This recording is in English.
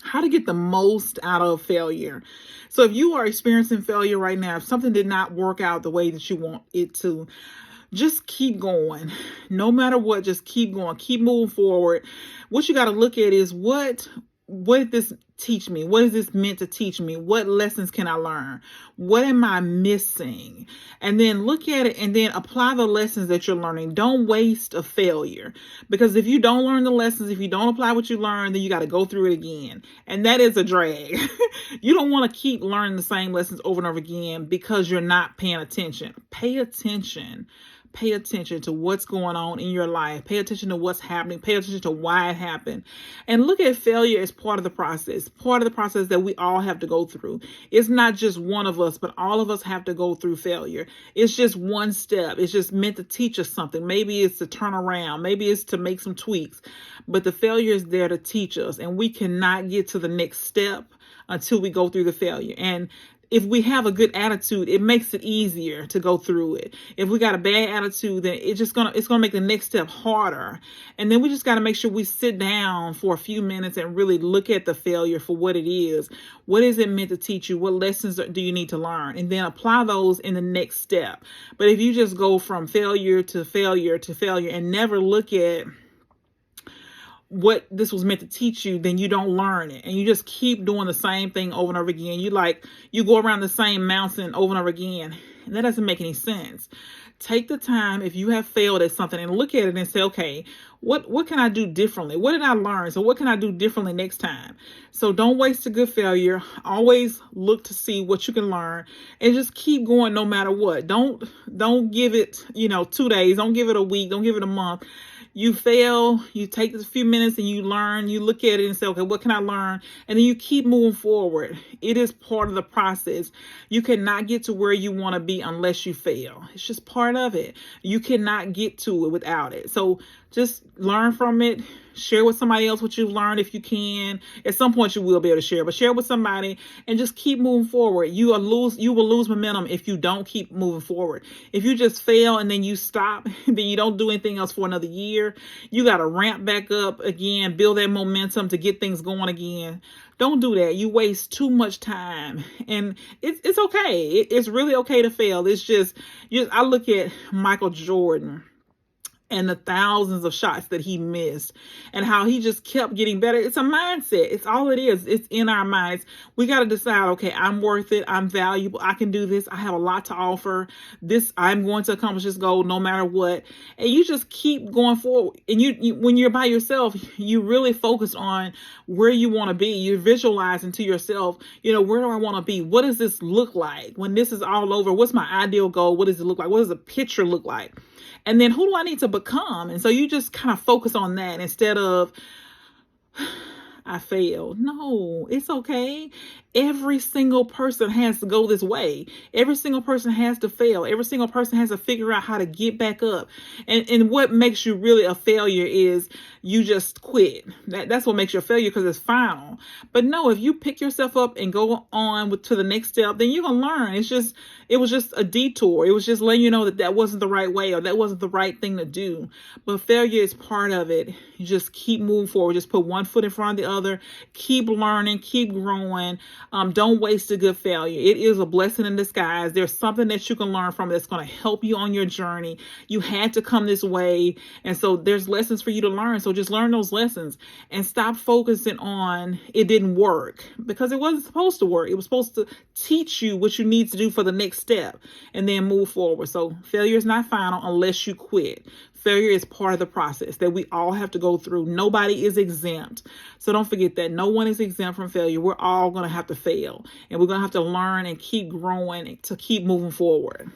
how to get the most out of failure. So if you are experiencing failure right now, if something did not work out the way that you want it to, just keep going. No matter what, just keep going. Keep moving forward. What you got to look at is what did this teach me? What is this meant to teach me? What lessons can I learn? What am I missing? And then look at it and then apply the lessons that you're learning. Don't waste a failure, because if you don't learn the lessons, if you don't apply what you learned, then you got to go through it again. And that is a drag. You don't want to keep learning the same lessons over and over again because you're not paying attention. Pay attention. Pay attention to what's going on in your life. Pay attention to what's happening. Pay attention to why it happened. And look at failure as part of the process. Part of the process that we all have to go through. It's not just one of us, but all of us have to go through failure. It's just one step. It's just meant to teach us something. Maybe it's to turn around. Maybe it's to make some tweaks. But the failure is there to teach us. And we cannot get to the next step until we go through the failure. And if we have a good attitude, it makes it easier to go through it. If we got a bad attitude, then it's gonna make the next step harder. And then we just got to make sure we sit down for a few minutes and really look at the failure for what it is. What is it meant to teach you? What lessons do you need to learn? And then apply those in the next step. But if you just go from failure to failure to failure and never look at what this was meant to teach you, then you don't learn it, and you just keep doing the same thing over and over again. You go around the same mountain over and over again, and that doesn't make any sense. Take the time, if you have failed at something, and look at it and say, okay, what can I do differently? What did I learn? So what can I do differently next time? So don't waste a good failure. Always look to see what you can learn, and just keep going no matter what. Don't give it 2 days. Don't give it a week. Don't give it a month. You fail, you take a few minutes and you learn, you look at it and say, okay, what can I learn? And then you keep moving forward. It is part of the process. You cannot get to where you want to be unless you fail. It's just part of it. You cannot get to it without it. So just learn from it. Share with somebody else what you've learned if you can. At some point you will be able to share, but share with somebody and just keep moving forward. You will lose momentum if you don't keep moving forward. If you just fail and then you stop, then you don't do anything else for another year. You got to ramp back up again, build that momentum to get things going again. Don't do that. You waste too much time, and it's okay. It's really okay to fail. It's just I look at Michael Jordan and the thousands of shots that he missed and how he just kept getting better. It's a mindset. It's all it is. It's in our minds. We got to decide, okay, I'm worth it. I'm valuable. I can do this. I have a lot to offer. I'm going to accomplish this goal no matter what. And you just keep going forward. And you when you're by yourself, you really focus on where you want to be. You're visualizing to yourself, where do I want to be? What does this look like when this is all over? What's my ideal goal? What does it look like? What does the picture look like? And then who do I need to become? And so you just kind of focus on that instead of, I failed. No, it's okay. Every single person has to go this way. Every single person has to fail. Every single person has to figure out how to get back up. And what makes you really a failure is you just quit. That's what makes you a failure, because it's final. But no, if you pick yourself up and go on to the next step, then you're going to learn. It was just a detour. It was just letting you know that wasn't the right way, or that wasn't the right thing to do. But failure is part of it. You just keep moving forward. Just put one foot in front of the other. Keep learning. Keep growing. Don't waste a good failure. It is a blessing in disguise. There's something that you can learn from that's going to help you on your journey. You had to come this way. And so there's lessons for you to learn. So just learn those lessons and stop focusing on it didn't work, because it wasn't supposed to work. It was supposed to teach you what you need to do for the next step and then move forward. So failure is not final unless you quit. Failure is part of the process that we all have to go through. Nobody is exempt. So don't forget that no one is exempt from failure. We're all going to have to fail, and we're going to have to learn and keep growing to keep moving forward.